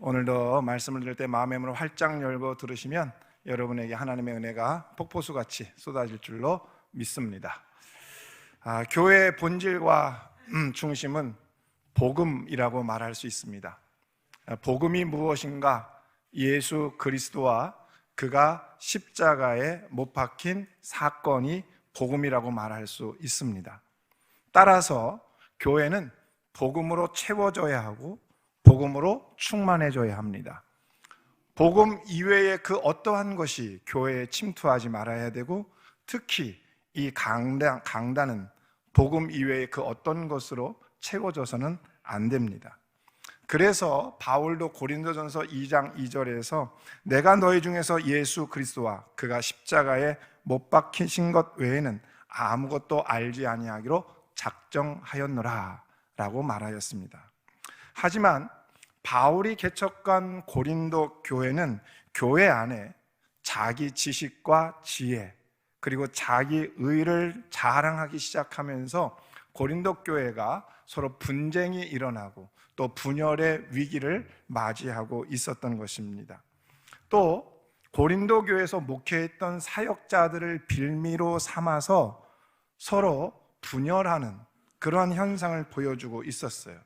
오늘도 말씀을 들을 때 마음의 문을 활짝 열고 들으시면 여러분에게 하나님의 은혜가 폭포수같이 쏟아질 줄로 믿습니다. 교회의 본질과 중심은 복음이라고 말할 수 있습니다. 복음이 무엇인가? 예수 그리스도와 그가 십자가에 못 박힌 사건이 복음이라고 말할 수 있습니다. 따라서 교회는 복음으로 채워져야 하고 복음으로 충만해져야 합니다. 복음 이외의 그 어떠한 것이 교회에 침투하지 말아야 되고, 특히 이 강단은 복음 이외의 그 어떤 것으로 채워져서는 안 됩니다. 그래서 바울도 고린도전서 2장 2절에서 내가 너희 중에서 예수 그리스도와 그가 십자가에 못 박히신 것 외에는 아무것도 알지 아니하기로 작정하였노라 라고 말하였습니다. 하지만 바울이 개척한 고린도 교회는 교회 안에 자기 지식과 지혜 그리고 자기 의를 자랑하기 시작하면서 고린도 교회가 서로 분쟁이 일어나고 또 분열의 위기를 맞이하고 있었던 것입니다. 또 고린도 교회에서 목회했던 사역자들을 빌미로 삼아서 서로 분열하는 그러한 현상을 보여주고 있었어요.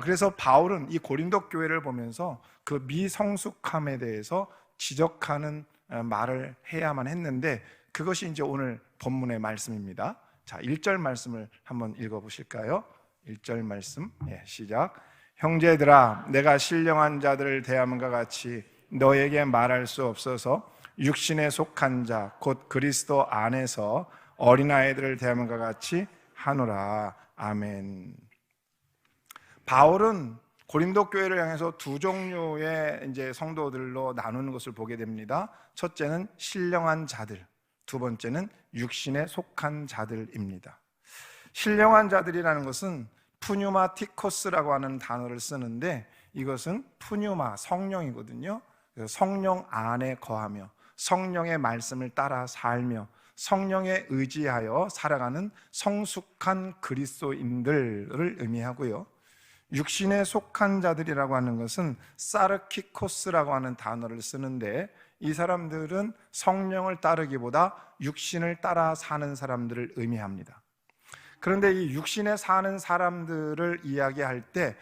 그래서 바울은 이 고린도 교회를 보면서 그 미성숙함에 대해서 지적하는 말을 해야만 했는데, 그것이 이제 오늘 본문의 말씀입니다. 자, 1절 말씀을 한번 읽어보실까요? 1절 말씀, 시작. 형제들아, 내가 신령한 자들을 대함과 같이 너에게 말할 수 없어서 육신에 속한 자 곧 그리스도 안에서 어린아이들을 대함과 같이 하노라. 아멘. 바울은 고린도 교회를 향해서 두 종류의 이제 성도들로 나누는 것을 보게 됩니다. 첫째는 신령한 자들, 두 번째는 육신에 속한 자들입니다. 신령한 자들이라는 것은 푸뉴마티코스라고 하는 단어를 쓰는데, 이것은 푸뉴마, 성령이거든요. 성령 안에 거하며 성령의 말씀을 따라 살며 성령에 의지하여 살아가는 성숙한 그리스도인들을 의미하고요. 육신에 속한 자들이라고 하는 것은 사르키코스라고 하는 단어를 쓰는데, 이 사람들은 성령을 따르기보다 육신을 따라 사는 사람들을 의미합니다. 그런데 이 육신에 사는 사람들을 이야기할 때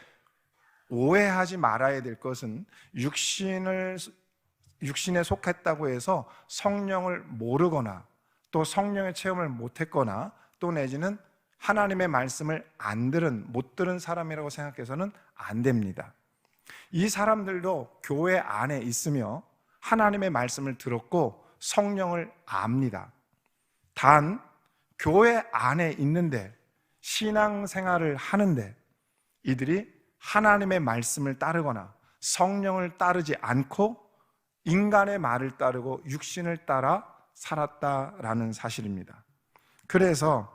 오해하지 말아야 될 것은, 육신에 속했다고 해서 성령을 모르거나 또 성령의 체험을 못했거나 또 내지는 하나님의 말씀을 못 들은 사람이라고 생각해서는 안 됩니다. 이 사람들도 교회 안에 있으며 하나님의 말씀을 들었고 성령을 압니다. 단 교회 안에 있는데 신앙생활을 하는데 이들이 하나님의 말씀을 따르거나 성령을 따르지 않고 인간의 말을 따르고 육신을 따라 살았다라는 사실입니다. 그래서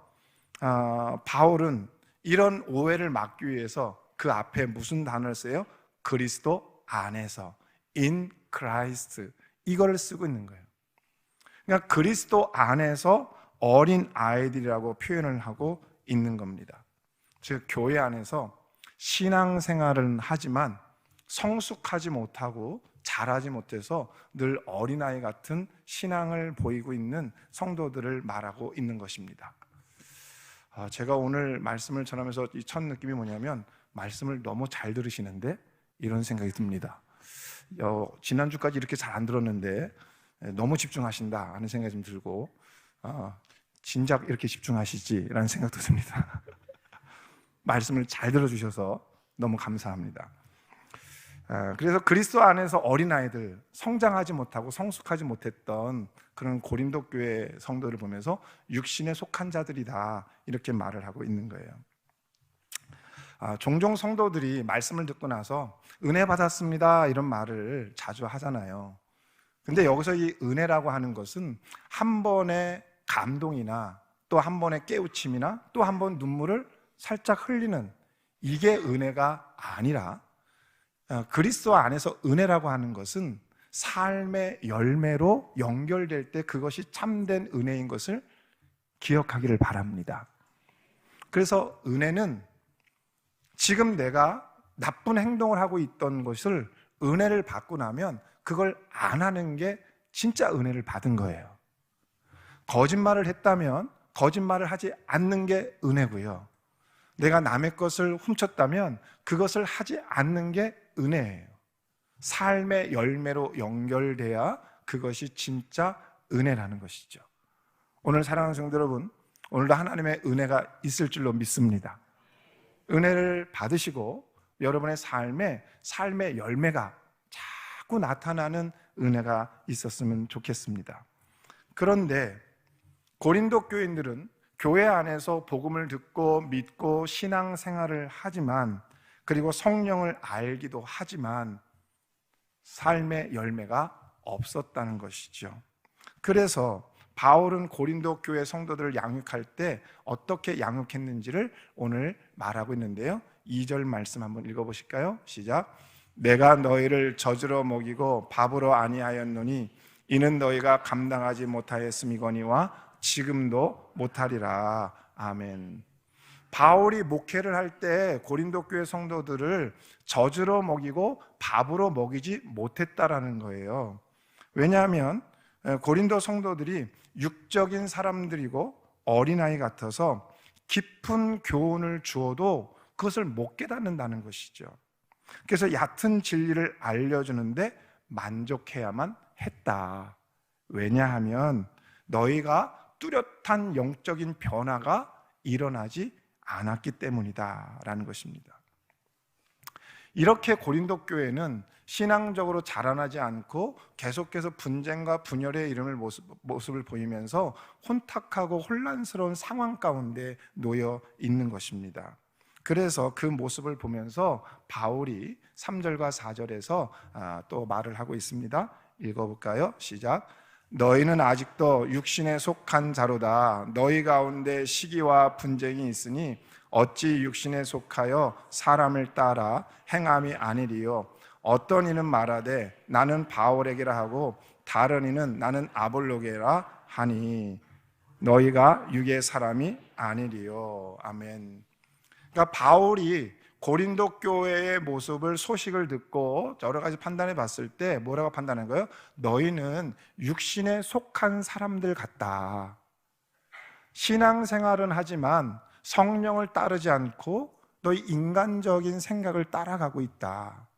바울은 이런 오해를 막기 위해서 그 앞에 무슨 단어를 써요? 그리스도 안에서, in Christ, 이걸 쓰고 있는 거예요. 그러니까 그리스도 안에서 어린 아이들이라고 표현을 하고 있는 겁니다. 즉 교회 안에서 신앙생활은 하지만 성숙하지 못하고 자라지 못해서 늘 어린아이 같은 신앙을 보이고 있는 성도들을 말하고 있는 것입니다. 제가 오늘 말씀을 전하면서 이 첫 느낌이 뭐냐면, 말씀을 너무 잘 들으시는데 이런 생각이 듭니다. 지난주까지 이렇게 잘 안 들었는데 너무 집중하신다 하는 생각이 좀 들고, 진작 이렇게 집중하시지라는 생각도 듭니다. 말씀을 잘 들어주셔서 너무 감사합니다. 그래서 그리스도 안에서 어린아이들, 성장하지 못하고 성숙하지 못했던 그런 고린도 교회 성도를 보면서 육신에 속한 자들이다, 이렇게 말을 하고 있는 거예요. 종종 성도들이 말씀을 듣고 나서 은혜 받았습니다 이런 말을 자주 하잖아요. 근데 여기서 이 은혜라고 하는 것은 한 번의 감동이나 또 한 번의 깨우침이나 또 한 번 눈물을 살짝 흘리는, 이게 은혜가 아니라, 그리스도 안에서 은혜라고 하는 것은 삶의 열매로 연결될 때 그것이 참된 은혜인 것을 기억하기를 바랍니다. 그래서 은혜는 지금 내가 나쁜 행동을 하고 있던 것을 은혜를 받고 나면 그걸 안 하는 게 진짜 은혜를 받은 거예요. 거짓말을 했다면 거짓말을 하지 않는 게 은혜고요. 내가 남의 것을 훔쳤다면 그것을 하지 않는 게 은혜예요. 삶의 열매로 연결돼야 그것이 진짜 은혜라는 것이죠. 오늘 사랑하는 성도 여러분, 오늘도 하나님의 은혜가 있을 줄로 믿습니다. 은혜를 받으시고 여러분의 삶의 열매가 자꾸 나타나는 은혜가 있었으면 좋겠습니다. 그런데 고린도 교인들은 교회 안에서 복음을 듣고 믿고 신앙생활을 하지만, 그리고 성령을 알기도 하지만 삶의 열매가 없었다는 것이죠. 그래서 바울은 고린도 교회 성도들을 양육할 때 어떻게 양육했는지를 오늘 말하고 있는데요. 2절 말씀 한번 읽어보실까요? 시작. 내가 너희를 젖으로 먹이고 밥으로 아니하였노니 이는 너희가 감당하지 못하였음이거니와 지금도 못하리라. 아멘. 바울이 목회를 할 때 고린도 교회 성도들을 젖으로 먹이고 밥으로 먹이지 못했다라는 거예요. 왜냐하면 고린도 성도들이 육적인 사람들이고 어린아이 같아서 깊은 교훈을 주어도 그것을 못 깨닫는다는 것이죠. 그래서 얕은 진리를 알려주는데 만족해야만 했다. 왜냐하면 너희가 뚜렷한 영적인 변화가 일어나지 않았기 때문이다 라는 것입니다. 이렇게 고린도 교회는 신앙적으로 자라나지 않고 계속해서 분쟁과 분열의 이름을 모습을 보이면서 혼탁하고 혼란스러운 상황 가운데 놓여 있는 것입니다. 그래서 그 모습을 보면서 바울이 3절과 4절에서 또 말을 하고 있습니다. 읽어볼까요? 시작. 너희는 아직도 육신에 속한 자로다. 너희 가운데 시기와 분쟁이 있으니 어찌 육신에 속하여 사람을 따라 행함이 아니리요. 어떤 이는 말하되 나는 바울에게라 하고 다른 이는 나는 아볼로게라 하니 너희가 육의 사람이 아니리요. 아멘. 그러니까 바울이 고린도 교회의 모습을 소식을 듣고 여러 가지 판단해 봤을 때 뭐라고 판단한 거예요? 너희는 육신에 속한 사람들 같다. 신앙생활은 하지만 성령을 따르지 않고 너희 인간적인 생각을 따라가고 있다.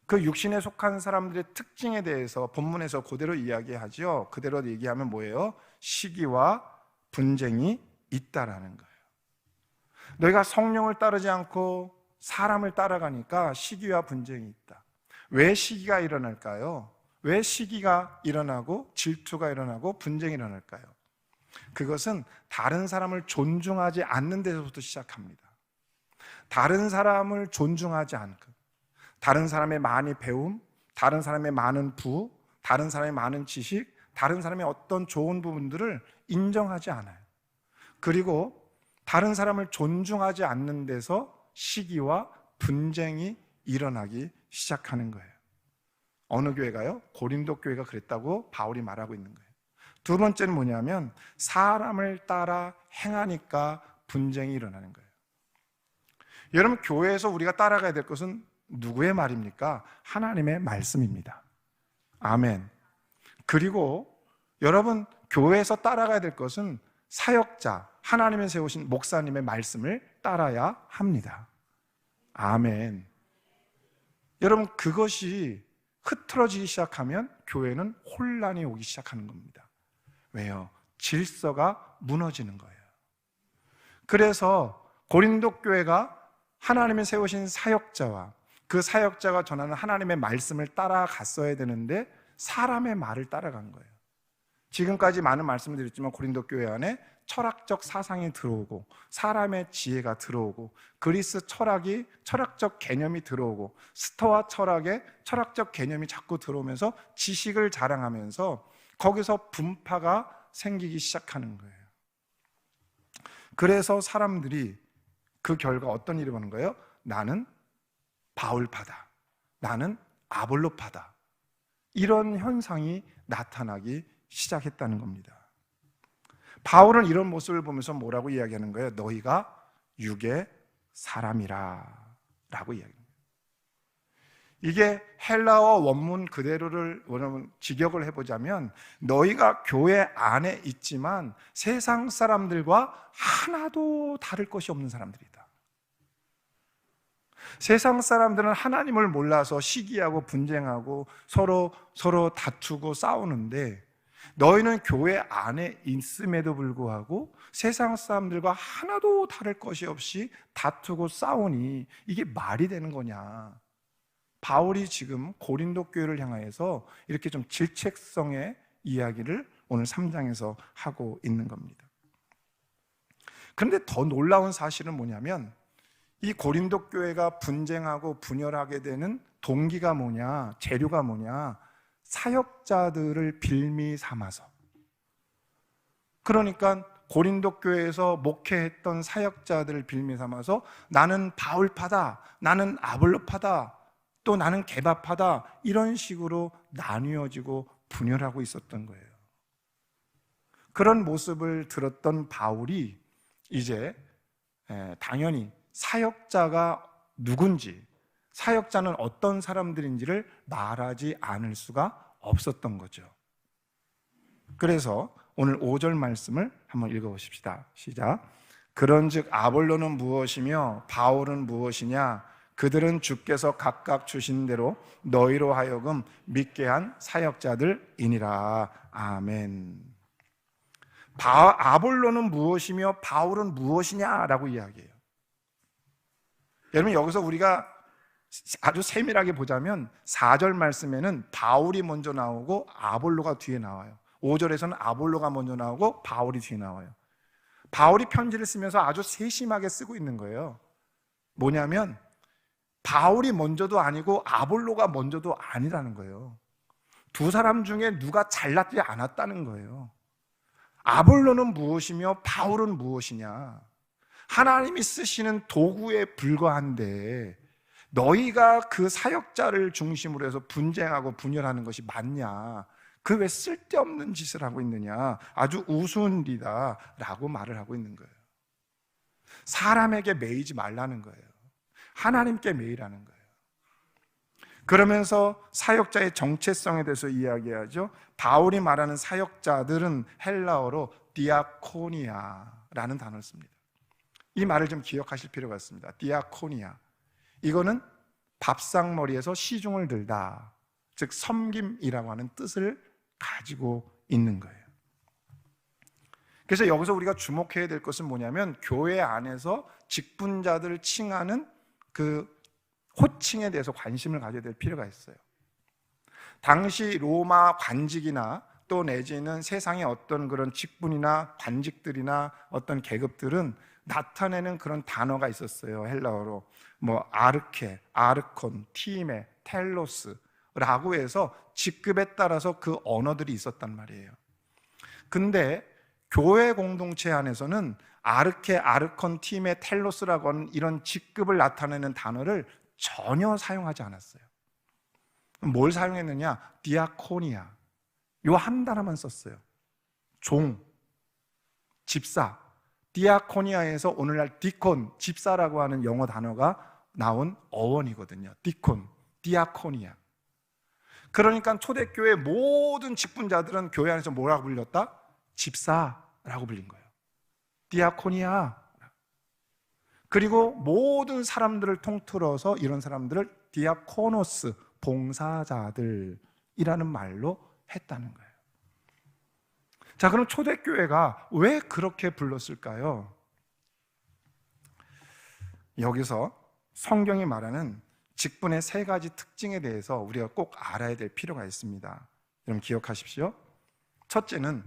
그 육신에 속한 사람들의 특징에 대해서 본문에서 그대로 이야기하죠. 그대로 얘기하면 뭐예요? 시기와 분쟁이 있다라는 거예요. 너희가 성령을 따르지 않고 사람을 따라가니까 시기와 분쟁이 있다. 왜 시기가 일어날까요? 왜 시기가 일어나고 질투가 일어나고 분쟁이 일어날까요? 그것은 다른 사람을 존중하지 않는 데서부터 시작합니다. 다른 사람을 존중하지 않고, 다른 사람의 많이 배움, 다른 사람의 많은 부, 다른 사람의 많은 지식, 다른 사람의 어떤 좋은 부분들을 인정하지 않아요. 그리고 다른 사람을 존중하지 않는 데서 시기와 분쟁이 일어나기 시작하는 거예요. 어느 교회가요? 고린도 교회가 그랬다고 바울이 말하고 있는 거예요. 두 번째는 뭐냐면 사람을 따라 행하니까 분쟁이 일어나는 거예요. 여러분, 교회에서 우리가 따라가야 될 것은 누구의 말입니까? 하나님의 말씀입니다. 아멘. 그리고 여러분, 교회에서 따라가야 될 것은 사역자, 하나님이 세우신 목사님의 말씀을 따라야 합니다. 아멘. 여러분, 그것이 흐트러지기 시작하면 교회는 혼란이 오기 시작하는 겁니다. 왜요? 질서가 무너지는 거예요. 그래서 고린도 교회가 하나님이 세우신 사역자와 그 사역자가 전하는 하나님의 말씀을 따라갔어야 되는데 사람의 말을 따라간 거예요. 지금까지 많은 말씀을 드렸지만 고린도 교회 안에 철학적 사상이 들어오고 사람의 지혜가 들어오고 그리스 철학이 철학적 개념이 들어오고 스토아 철학의 철학적 개념이 자꾸 들어오면서 지식을 자랑하면서 거기서 분파가 생기기 시작하는 거예요. 그래서 사람들이 그 결과 어떤 일이 보는 거예요? 나는 바울파다, 나는 아볼로파다, 이런 현상이 나타나기 시작했다는 겁니다. 바울은 이런 모습을 보면서 뭐라고 이야기하는 거예요? 너희가 육의 사람이라 라고 이야기합니다. 이게 헬라어 원문 그대로를 직역을 해보자면 너희가 교회 안에 있지만 세상 사람들과 하나도 다를 것이 없는 사람들이다. 세상 사람들은 하나님을 몰라서 시기하고 분쟁하고 서로 다투고 싸우는데 너희는 교회 안에 있음에도 불구하고 세상 사람들과 하나도 다를 것이 없이 다투고 싸우니 이게 말이 되는 거냐? 바울이 지금 고린도 교회를 향하여서 이렇게 좀 질책성의 이야기를 오늘 3장에서 하고 있는 겁니다. 그런데 더 놀라운 사실은 뭐냐면 이 고린도 교회가 분쟁하고 분열하게 되는 동기가 뭐냐, 재료가 뭐냐, 사역자들을 빌미 삼아서. 그러니까 고린도 교회에서 목회했던 사역자들을 빌미 삼아서 나는 바울파다, 나는 아볼로파다, 또 나는 게바파다, 이런 식으로 나뉘어지고 분열하고 있었던 거예요. 그런 모습을 들었던 바울이 이제 당연히 사역자가 누군지, 사역자는 어떤 사람들인지를 말하지 않을 수가 없었던 거죠. 그래서 오늘 5절 말씀을 한번 읽어보십시다. 시작. 그런즉 아볼로는 무엇이며 바울은 무엇이냐? 그들은 주께서 각각 주신 대로 너희로 하여금 믿게 한 사역자들이니라. 아멘. 아볼로는 무엇이며 바울은 무엇이냐라고 이야기해요. 여러분, 여기서 우리가 아주 세밀하게 보자면 4절 말씀에는 바울이 먼저 나오고 아볼로가 뒤에 나와요. 5절에서는 아볼로가 먼저 나오고 바울이 뒤에 나와요. 바울이 편지를 쓰면서 아주 세심하게 쓰고 있는 거예요. 뭐냐면 바울이 먼저도 아니고 아볼로가 먼저도 아니라는 거예요. 두 사람 중에 누가 잘났지 않았다는 거예요. 아볼로는 무엇이며 바울은 무엇이냐? 하나님이 쓰시는 도구에 불과한데 너희가 그 사역자를 중심으로 해서 분쟁하고 분열하는 것이 맞냐? 그 왜 쓸데없는 짓을 하고 있느냐? 아주 우스운 일이다 라고 말을 하고 있는 거예요. 사람에게 매이지 말라는 거예요. 하나님께 매이라는 거예요. 그러면서 사역자의 정체성에 대해서 이야기하죠. 바울이 말하는 사역자들은 헬라어로 디아코니아라는 단어를 씁니다. 이 말을 좀 기억하실 필요가 있습니다. 디아코니아, 이거는 밥상머리에서 시중을 들다, 즉 섬김이라고 하는 뜻을 가지고 있는 거예요. 그래서 여기서 우리가 주목해야 될 것은 뭐냐면 교회 안에서 직분자들을 칭하는 그 호칭에 대해서 관심을 가져야 될 필요가 있어요. 당시 로마 관직이나 또 내지는 세상의 어떤 그런 직분이나 관직들이나 어떤 계급들은 나타내는 그런 단어가 있었어요. 헬라어로 아르케, 아르콘, 티메, 텔로스라고 해서 직급에 따라서 그 언어들이 있었단 말이에요. 근데 교회 공동체 안에서는 아르케, 아르콘, 티메, 텔로스라고 하는 이런 직급을 나타내는 단어를 전혀 사용하지 않았어요. 뭘 사용했느냐? 디아코니아, 요 한 단어만 썼어요. 종, 집사. 디아코니아에서 오늘날 디콘, 집사라고 하는 영어 단어가 나온 어원이거든요. 디콘, 디아코니아. 그러니까 초대교회 모든 직분자들은 교회 안에서 뭐라고 불렸다? 집사라고 불린 거예요. 디아코니아. 그리고 모든 사람들을 통틀어서 이런 사람들을 디아코노스, 봉사자들이라는 말로 했다는 거예요. 자, 그럼 초대교회가 왜 그렇게 불렀을까요? 여기서 성경이 말하는 직분의 세 가지 특징에 대해서 우리가 꼭 알아야 될 필요가 있습니다. 여러분 기억하십시오. 첫째는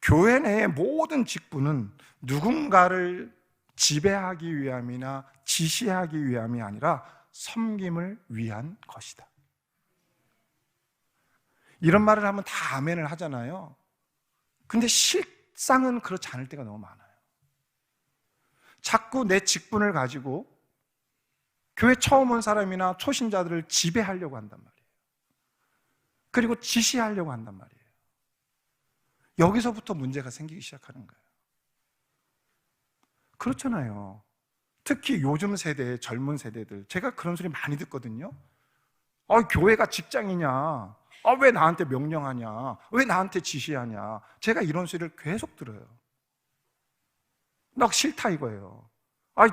교회 내의 모든 직분은 누군가를 지배하기 위함이나 지시하기 위함이 아니라 섬김을 위한 것이다. 이런 말을 하면 다 아멘을 하잖아요. 근데 실상은 그렇지 않을 때가 너무 많아요. 자꾸 내 직분을 가지고 교회 처음 온 사람이나 초신자들을 지배하려고 한단 말이에요. 그리고 지시하려고 한단 말이에요. 여기서부터 문제가 생기기 시작하는 거예요. 그렇잖아요. 특히 요즘 세대, 젊은 세대들, 제가 그런 소리 많이 듣거든요. 교회가 직장이냐? 왜 나한테 명령하냐? 왜 나한테 지시하냐? 제가 이런 소리를 계속 들어요. 나 싫다 이거예요.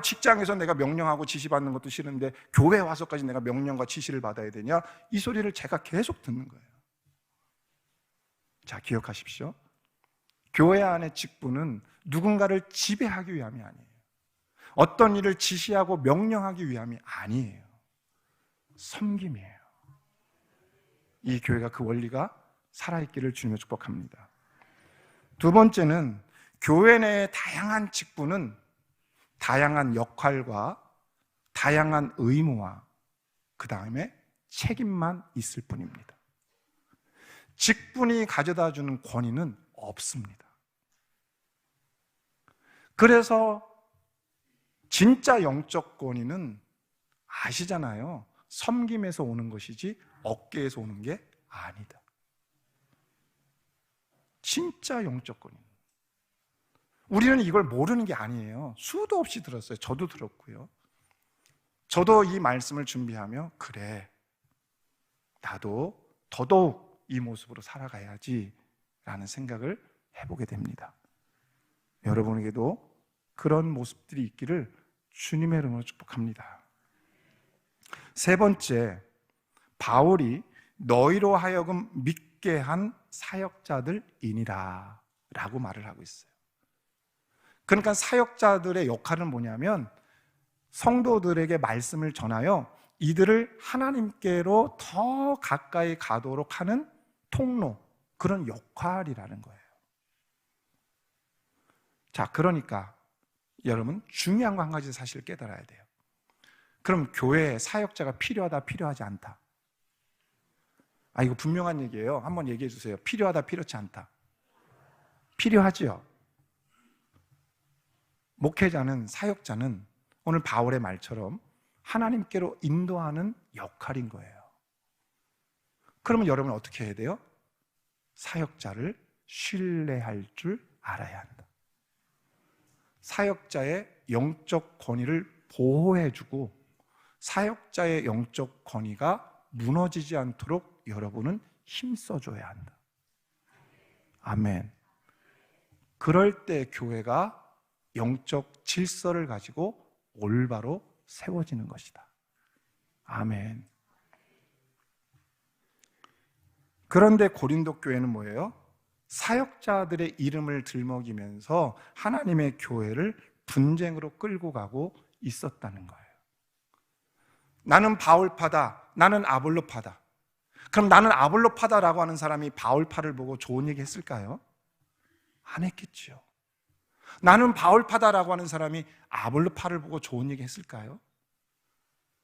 직장에서 내가 명령하고 지시받는 것도 싫은데 교회 와서까지 내가 명령과 지시를 받아야 되냐? 이 소리를 제가 계속 듣는 거예요. 자, 기억하십시오. 교회 안의 직분은 누군가를 지배하기 위함이 아니에요. 어떤 일을 지시하고 명령하기 위함이 아니에요. 섬김이에요. 이 교회가 그 원리가 살아있기를 주님의 축복합니다. 두 번째는 교회 내의 다양한 직분은 다양한 역할과 다양한 의무와 그 다음에 책임만 있을 뿐입니다. 직분이 가져다주는 권위는 없습니다. 그래서 진짜 영적 권위는 아시잖아요. 섬김에서 오는 것이지 어깨에서 오는 게 아니다. 진짜 영적 권위. 우리는 이걸 모르는 게 아니에요. 수도 없이 들었어요. 저도 들었고요. 저도 이 말씀을 준비하며 그래, 나도 더더욱 이 모습으로 살아가야지 라는 생각을 해보게 됩니다. 여러분에게도 그런 모습들이 있기를 주님의 이름으로 축복합니다. 세 번째, 바울이 너희로 하여금 믿게 한 사역자들이니라 라고 말을 하고 있어요. 그러니까 사역자들의 역할은 뭐냐면 성도들에게 말씀을 전하여 이들을 하나님께로 더 가까이 가도록 하는 통로, 그런 역할이라는 거예요. 자, 그러니까 여러분 중요한 거 한 가지 사실 깨달아야 돼요. 그럼 교회에 사역자가 필요하다, 필요하지 않다? 이거 분명한 얘기예요. 한번 얘기해 주세요. 필요하다, 필요치 않다? 필요하지요. 목회자는, 사역자는 오늘 바울의 말처럼 하나님께로 인도하는 역할인 거예요. 그러면 여러분은 어떻게 해야 돼요? 사역자를 신뢰할 줄 알아야 한다. 사역자의 영적 권위를 보호해주고 사역자의 영적 권위가 무너지지 않도록 여러분은 힘써줘야 한다. 아멘. 그럴 때 교회가 영적 질서를 가지고 올바로 세워지는 것이다. 아멘. 그런데 고린도 교회는 뭐예요? 사역자들의 이름을 들먹이면서 하나님의 교회를 분쟁으로 끌고 가고 있었다는 거예요. 나는 바울파다, 나는 아볼로파다. 그럼 나는 아볼로파다라고 하는 사람이 바울파를 보고 좋은 얘기 했을까요? 안 했겠죠. 나는 바울파다라고 하는 사람이 아볼로파를 보고 좋은 얘기 했을까요?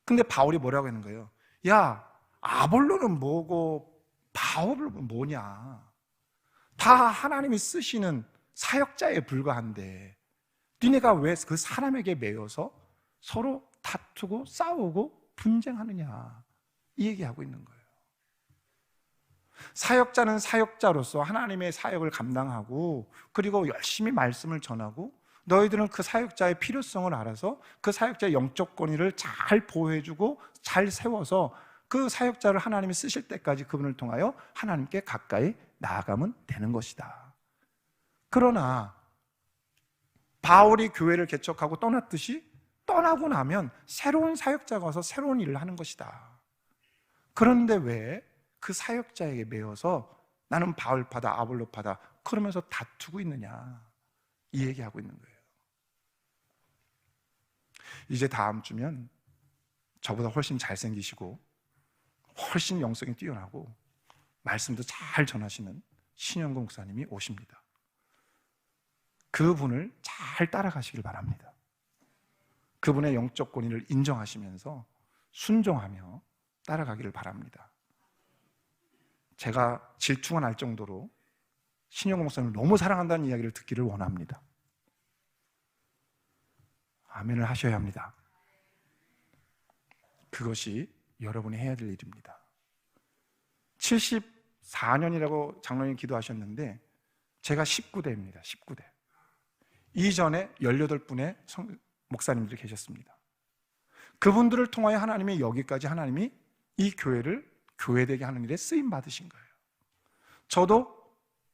근데 바울이 뭐라고 하는 거예요? 야, 아볼로는 뭐고 바울은 뭐냐? 다 하나님이 쓰시는 사역자에 불과한데 니네가 왜 그 사람에게 매여서 서로 다투고 싸우고 분쟁하느냐? 이 얘기하고 있는 거예요. 사역자는 사역자로서 하나님의 사역을 감당하고 그리고 열심히 말씀을 전하고 너희들은 그 사역자의 필요성을 알아서 그 사역자의 영적 권위를 잘 보호해주고 잘 세워서 그 사역자를 하나님이 쓰실 때까지 그분을 통하여 하나님께 가까이 나아가면 되는 것이다. 그러나 바울이 교회를 개척하고 떠났듯이 떠나고 나면 새로운 사역자가 와서 새로운 일을 하는 것이다. 그런데 왜 그 사역자에게 매여서 나는 바울파다, 아볼로파다 그러면서 다투고 있느냐? 이 얘기하고 있는 거예요. 이제 다음 주면 저보다 훨씬 잘생기시고 훨씬 영성이 뛰어나고 말씀도 잘 전하시는 신영구 목사님이 오십니다. 그분을 잘 따라가시길 바랍니다. 그분의 영적 권위를 인정하시면서 순종하며 따라가기를 바랍니다. 제가 질투가 날 정도로 신영구 목사님을 너무 사랑한다는 이야기를 듣기를 원합니다. 아멘을 하셔야 합니다. 그것이 여러분이 해야 될 일입니다. 74년이라고 장로님 기도하셨는데 제가 19대입니다. 19대. 이전에 18분의 목사님들이 계셨습니다. 그분들을 통하여 하나님이 여기까지 하나님이 이 교회를 교회되게 하는 일에 쓰임 받으신 거예요. 저도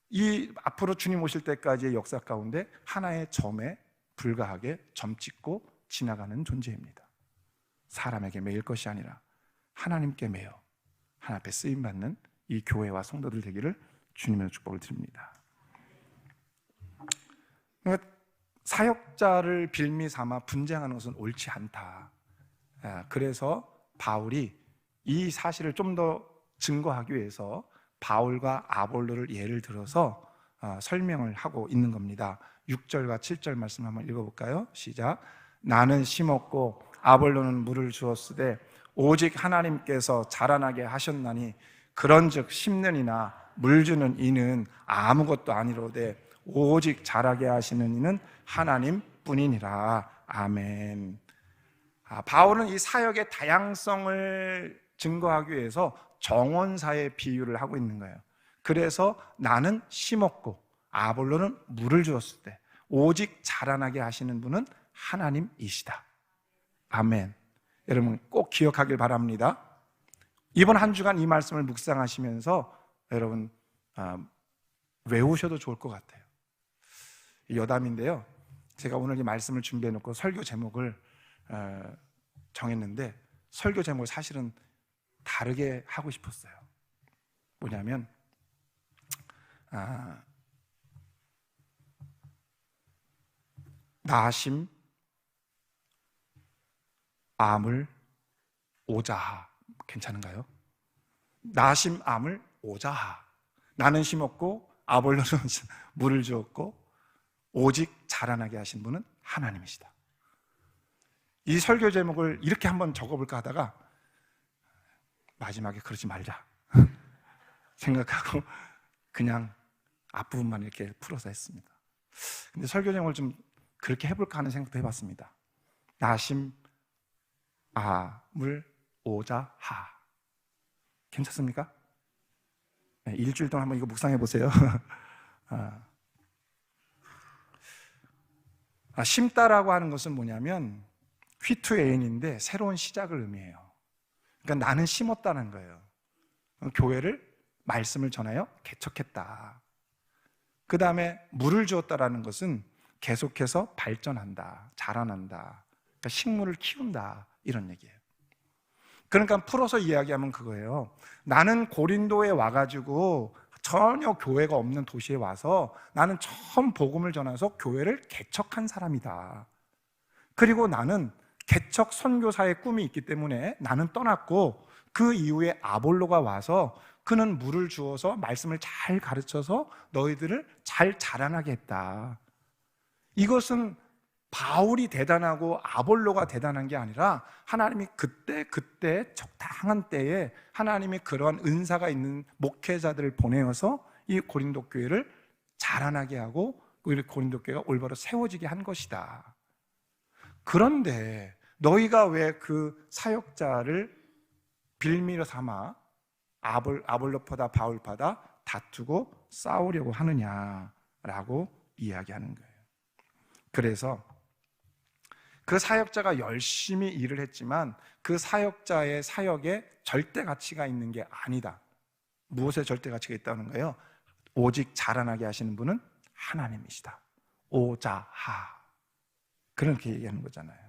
이 앞으로 주님 오실 때까지의 역사 가운데 하나의 점에 불과하게 점 찍고 지나가는 존재입니다. 사람에게 매일 것이 아니라 하나님께 매여 하나님 앞에 쓰임 받는 이 교회와 성도들 되기를 주님의 축복을 드립니다. 그러니까 사역자를 빌미 삼아 분쟁하는 것은 옳지 않다. 그래서 바울이 이 사실을 좀 더 증거하기 위해서 바울과 아볼로를 예를 들어서 설명을 하고 있는 겁니다. 6절과 7절 말씀 한번 읽어볼까요? 시작. 나는 심었고 아볼로는 물을 주었으되 오직 하나님께서 자라나게 하셨나니 그런즉 심는 이나 물 주는 이는 아무것도 아니로되 오직 자라게 하시는 이는 하나님뿐이니라. 아멘. 바울은 이 사역의 다양성을 증거하기 위해서 정원사의 비유를 하고 있는 거예요. 그래서 나는 심었고 아볼로는 물을 주었을 때 오직 자라나게 하시는 분은 하나님이시다. 아멘. 여러분 꼭 기억하길 바랍니다. 이번 한 주간 이 말씀을 묵상하시면서 여러분 외우셔도 좋을 것 같아요. 여담인데요, 제가 오늘 이 말씀을 준비해 놓고 설교 제목을 정했는데 설교 제목을 사실은 다르게 하고 싶었어요. 뭐냐면 나심 암을 오자하. 괜찮은가요? 나심 암을 오자하. 나는 심었고 아볼로는 물을 주었고 오직 자라나게 하신 분은 하나님이시다. 이 설교 제목을 이렇게 한번 적어볼까 하다가 마지막에 그러지 말자 생각하고 그냥 앞부분만 이렇게 풀어서 했습니다. 근데 설교 제목을 좀 그렇게 해볼까 하는 생각도 해봤습니다. 나심 암을 오자하. 괜찮습니까? 네, 일주일 동안 한번 이거 묵상해 보세요. 심다라고 하는 것은 뭐냐면 휘투에인인데 새로운 시작을 의미해요. 그러니까 나는 심었다는 거예요. 교회를 말씀을 전하여 개척했다. 그 다음에 물을 주었다라는 것은 계속해서 발전한다, 자라난다, 그러니까 식물을 키운다, 이런 얘기예요. 그러니까 풀어서 이야기하면 그거예요. 나는 고린도에 와가지고 전혀 교회가 없는 도시에 와서 나는 처음 복음을 전해서 교회를 개척한 사람이다. 그리고 나는 개척 선교사의 꿈이 있기 때문에 나는 떠났고 그 이후에 아볼로가 와서 그는 물을 주어서 말씀을 잘 가르쳐서 너희들을 잘 자라나게 했다. 이것은 바울이 대단하고 아볼로가 대단한 게 아니라 하나님이 그때 적당한 때에 하나님이 그런 은사가 있는 목회자들을 보내어서 이 고린도 교회를 자라나게 하고 우리 고린도 교회가 올바로 세워지게 한 것이다. 그런데 너희가 왜 그 사역자를 빌미로 삼아 아볼로파다 바울파다 다투고 싸우려고 하느냐라고 이야기하는 거예요. 그래서 그 사역자가 열심히 일을 했지만 그 사역자의 사역에 절대 가치가 있는 게 아니다. 무엇에 절대 가치가 있다는 거예요? 오직 자라나게 하시는 분은 하나님이시다. 오자하. 그렇게 얘기하는 거잖아요.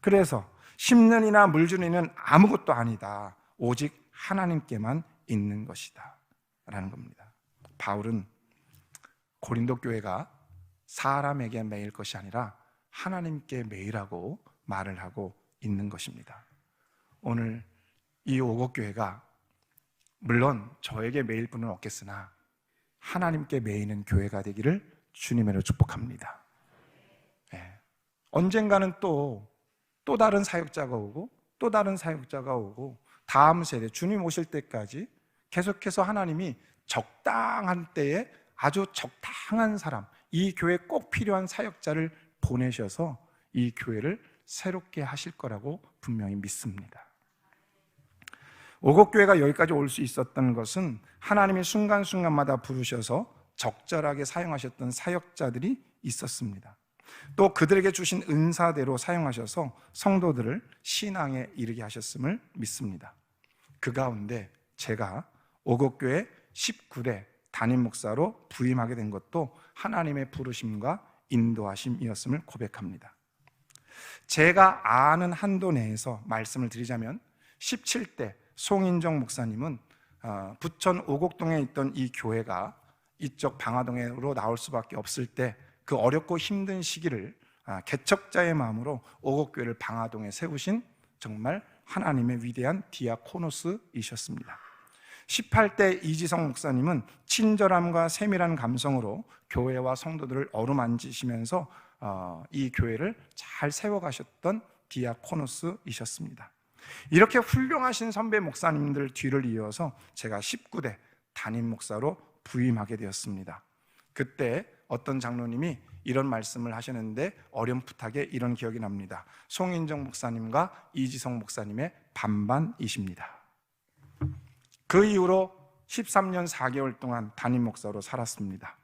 그래서 심는 이나 물 주는 이는 아무것도 아니다. 오직 하나님께만 있는 것이다 라는 겁니다. 바울은 고린도 교회가 사람에게 매일 것이 아니라 하나님께 매일하고 말을 하고 있는 것입니다. 오늘 이 오곡교회가 물론 저에게 매일 분은 없겠으나 하나님께 매이는 교회가 되기를 주님으로 축복합니다. 네. 언젠가는 또 다른 사역자가 오고 또 다른 사역자가 오고 다음 세대 주님 오실 때까지 계속해서 하나님이 적당한 때에 아주 적당한 사람, 이 교회에 꼭 필요한 사역자를 보내셔서 이 교회를 새롭게 하실 거라고 분명히 믿습니다. 오곡교회가 여기까지 올 수 있었던 것은 하나님이 순간순간마다 부르셔서 적절하게 사용하셨던 사역자들이 있었습니다. 또 그들에게 주신 은사대로 사용하셔서 성도들을 신앙에 이르게 하셨음을 믿습니다. 그 가운데 제가 오곡교회 19대 담임 목사로 부임하게 된 것도 하나님의 부르심과 인도하심이었음을 고백합니다. 제가 아는 한도 내에서 말씀을 드리자면 17대 송인정 목사님은 부천 오곡동에 있던 이 교회가 이쪽 방화동으로 나올 수밖에 없을 때 그 어렵고 힘든 시기를 개척자의 마음으로 오곡교회를 방화동에 세우신 정말 하나님의 위대한 디아코노스이셨습니다. 18대 이지성 목사님은 친절함과 세밀한 감성으로 교회와 성도들을 어루만지시면서 이 교회를 잘 세워가셨던 디아코노스이셨습니다. 이렇게 훌륭하신 선배 목사님들 뒤를 이어서 제가 19대 담임 목사로 부임하게 되었습니다. 그때 어떤 장로님이 이런 말씀을 하셨는데 어렴풋하게 이런 기억이 납니다. 송인정 목사님과 이지성 목사님의 반반이십니다. 그 이후로 13년 4개월 동안 담임 목사로 살았습니다.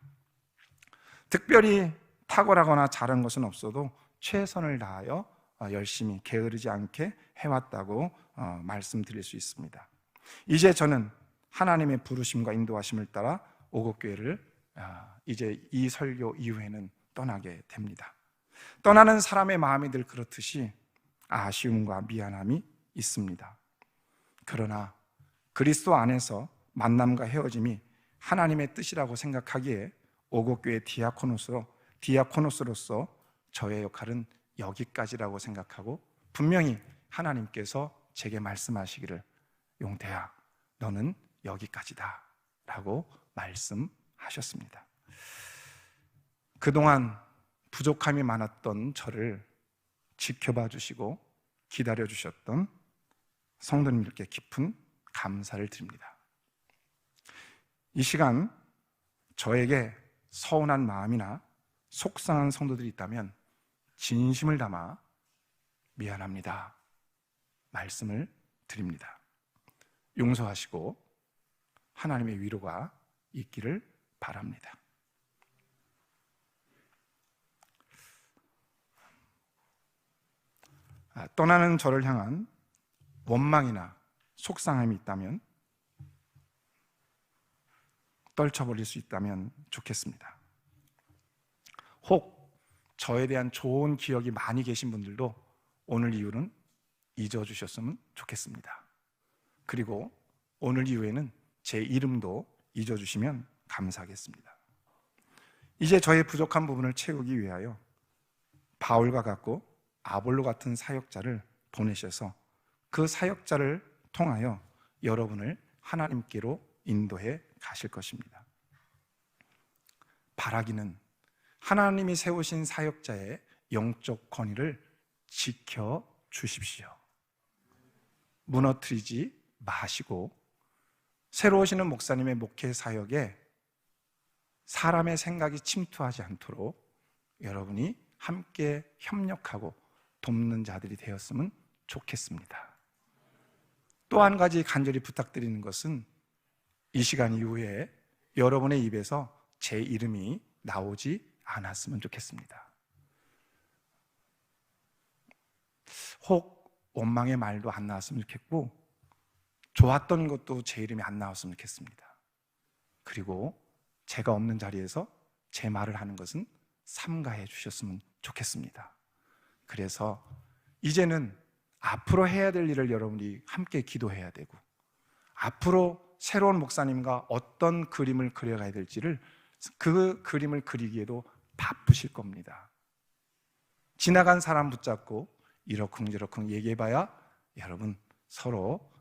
특별히 탁월하거나 잘한 것은 없어도 최선을 다하여 열심히 게으르지 않게 해왔다고 말씀드릴 수 있습니다. 이제 저는 하나님의 부르심과 인도하심을 따라 오곡교회를 이제 이 설교 이후에는 떠나게 됩니다. 떠나는 사람의 마음이 늘 그렇듯이 아쉬움과 미안함이 있습니다. 그러나 그리스도 안에서 만남과 헤어짐이 하나님의 뜻이라고 생각하기에 오곡교회 디아코노스로서 저의 역할은 여기까지라고 생각하고 분명히 하나님께서 제게 말씀하시기를 용태야 너는 여기까지다 라고 말씀하셨습니다. 그동안 부족함이 많았던 저를 지켜봐 주시고 기다려 주셨던 성도님들께 깊은 감사를 드립니다. 이 시간 저에게 서운한 마음이나 속상한 성도들이 있다면 진심을 담아 미안합니다 말씀을 드립니다. 용서하시고 하나님의 위로가 있기를 바랍니다. 떠나는 저를 향한 원망이나 속상함이 있다면 떨쳐버릴 수 있다면 좋겠습니다. 혹 저에 대한 좋은 기억이 많이 계신 분들도 오늘 이후는 잊어주셨으면 좋겠습니다. 그리고 오늘 이후에는 제 이름도 잊어주시면 감사하겠습니다. 이제 저의 부족한 부분을 채우기 위하여 바울과 같고 아볼로 같은 사역자를 보내셔서 그 사역자를 통하여 여러분을 하나님께로 인도해 가실 것입니다. 바라기는 하나님이 세우신 사역자의 영적 권위를 지켜 주십시오. 무너뜨리지 마시고 새로 오시는 목사님의 목회 사역에 사람의 생각이 침투하지 않도록 여러분이 함께 협력하고 돕는 자들이 되었으면 좋겠습니다. 또 한 가지 간절히 부탁드리는 것은 이 시간 이후에 여러분의 입에서 제 이름이 나오지 않았으면 좋겠습니다. 혹 원망의 말도 안 나왔으면 좋겠고 좋았던 것도 제 이름이 안 나왔으면 좋겠습니다. 그리고 제가 없는 자리에서 제 말을 하는 것은 삼가해 주셨으면 좋겠습니다. 그래서 이제는 앞으로 해야 될 일을 여러분이 함께 기도해야 되고 앞으로 새로운 목사님과 어떤 그림을 그려가야 될지를 그 그림을 그리기에도 바쁘실 겁니다. 지나간 사람 붙잡고 이러쿵저러쿵 얘기해봐야 여러분 서로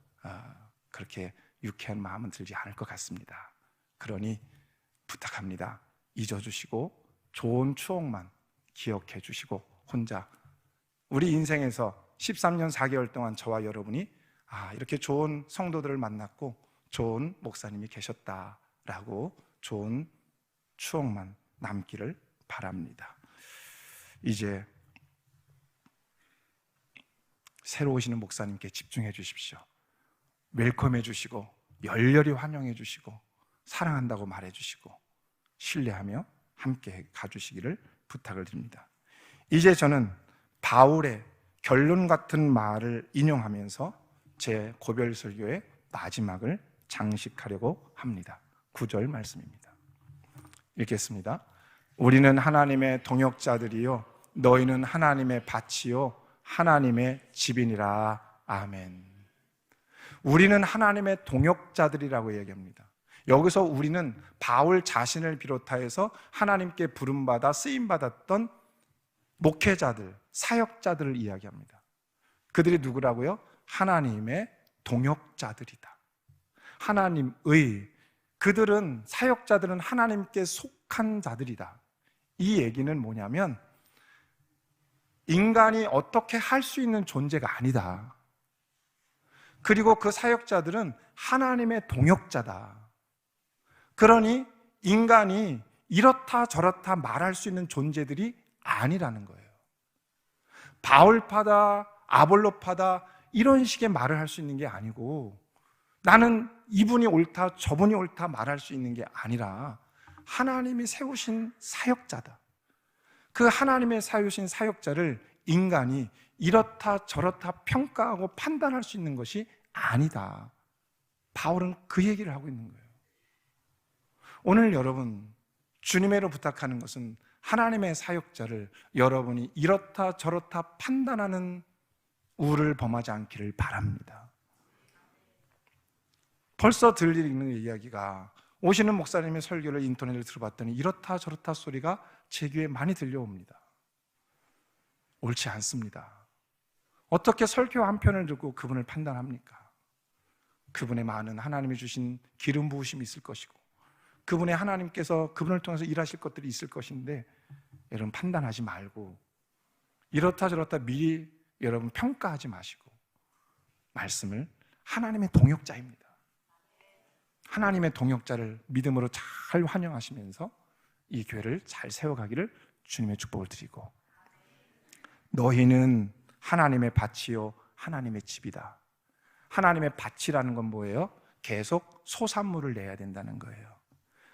그렇게 유쾌한 마음은 들지 않을 것 같습니다. 그러니 부탁합니다. 잊어주시고 좋은 추억만 기억해 주시고 혼자 우리 인생에서 13년 4개월 동안 저와 여러분이 이렇게 좋은 성도들을 만났고 좋은 목사님이 계셨다라고 좋은 추억만 남기를 바랍니다. 이제 새로 오시는 목사님께 집중해 주십시오. 웰컴해 주시고 열렬히 환영해 주시고 사랑한다고 말해 주시고 신뢰하며 함께 가주시기를 부탁을 드립니다. 이제 저는 바울의 결론 같은 말을 인용하면서 제 고별 설교에 마지막을 장식하려고 합니다. 9절 말씀입니다. 읽겠습니다. 우리는 하나님의 동역자들이요 너희는 하나님의 밭이요 하나님의 집이니라. 아멘. 우리는 하나님의 동역자들이라고 얘기합니다. 여기서 우리는 바울 자신을 비롯하여서 하나님께 부름받아 쓰임받았던 목회자들, 사역자들을 이야기합니다. 그들이 누구라고요? 하나님의 동역자들이다. 하나님의, 그들은, 사역자들은 하나님께 속한 자들이다. 이 얘기는 뭐냐면 인간이 어떻게 할 수 있는 존재가 아니다. 그리고 그 사역자들은 하나님의 동역자다. 그러니 인간이 이렇다 저렇다 말할 수 있는 존재들이 아니라는 거예요. 바울파다, 아볼로파다 이런 식의 말을 할 수 있는 게 아니고, 나는 이분이 옳다 저분이 옳다 말할 수 있는 게 아니라 하나님이 세우신 사역자다. 그 하나님의 세우신 사역자를 인간이 이렇다 저렇다 평가하고 판단할 수 있는 것이 아니다. 바울은 그 얘기를 하고 있는 거예요. 오늘 여러분, 주님의로 부탁하는 것은 하나님의 사역자를 여러분이 이렇다 저렇다 판단하는 우를 범하지 않기를 바랍니다. 벌써 들리는 이야기가, 오시는 목사님의 설교를 인터넷을 들어봤더니 이렇다 저렇다 소리가 제 귀에 많이 들려옵니다. 옳지 않습니다. 어떻게 설교 한 편을 듣고 그분을 판단합니까? 그분의 많은 하나님이 주신 기름 부으심이 있을 것이고, 그분의 하나님께서 그분을 통해서 일하실 것들이 있을 것인데, 여러분 판단하지 말고 이렇다 저렇다 미리 여러분 평가하지 마시고, 말씀을, 하나님의 동역자입니다. 하나님의 동역자를 믿음으로 잘 환영하시면서 이 교회를 잘 세워가기를 주님의 축복을 드리고, 너희는 하나님의 밭이요 하나님의 집이다. 하나님의 밭이라는 건 뭐예요? 계속 소산물을 내야 된다는 거예요.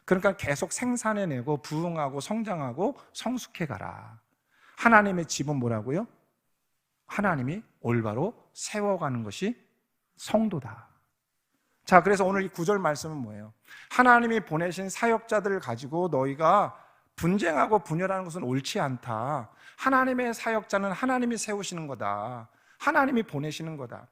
그러니까 계속 생산해내고 부흥하고 성장하고 성숙해가라. 하나님의 집은 뭐라고요? 하나님이 올바로 세워가는 것이 성도다. 자, 그래서 오늘 이 9절 말씀은 뭐예요? 하나님이 보내신 사역자들을 가지고 너희가 분쟁하고 분열하는 것은 옳지 않다. 하나님의 사역자는 하나님이 세우시는 거다. 하나님이 보내시는 거다.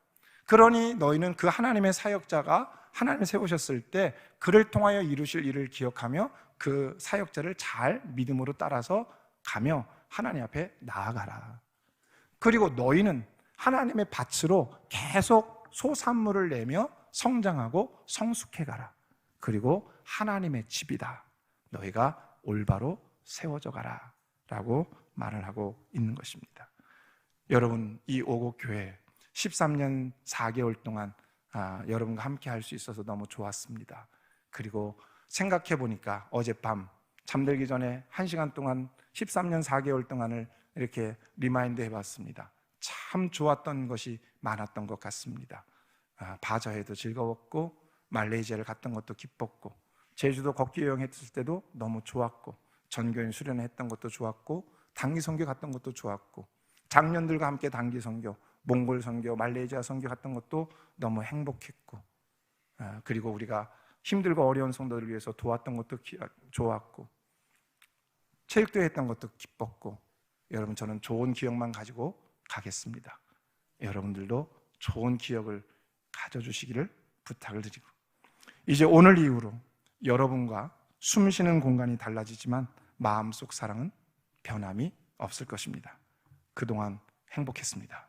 그러니 너희는 그 하나님의 사역자가 하나님이 세우셨을 때 그를 통하여 이루실 일을 기억하며 그 사역자를 잘 믿음으로 따라서 가며 하나님 앞에 나아가라. 그리고 너희는 하나님의 밭으로 계속 소산물을 내며 성장하고 성숙해가라. 그리고 하나님의 집이다. 너희가 올바로 세워져 가라 라고 말을 하고 있는 것입니다. 여러분, 이 오곡교회 13년 4개월 동안 여러분과 함께 할 수 있어서 너무 좋았습니다. 그리고 생각해 보니까 어젯밤 잠들기 전에 1시간 동안 13년 4개월 동안을 이렇게 리마인드 해봤습니다. 참 좋았던 것이 많았던 것 같습니다. 바자회도 즐거웠고, 말레이시아를 갔던 것도 기뻤고, 제주도 걷기 여행했을 때도 너무 좋았고, 전교인 수련했던 것도 좋았고, 단기 선교 갔던 것도 좋았고, 장년들과 함께 단기 선교, 몽골 선교, 말레이시아 선교 갔던 것도 너무 행복했고, 그리고 우리가 힘들고 어려운 성도들을 위해서 도왔던 것도 좋았고, 체육대회 했던 것도 기뻤고, 여러분 저는 좋은 기억만 가지고 가겠습니다. 여러분들도 좋은 기억을 가져주시기를 부탁을 드리고, 이제 오늘 이후로 여러분과 숨쉬는 공간이 달라지지만 마음속 사랑은 변함이 없을 것입니다. 그동안 행복했습니다.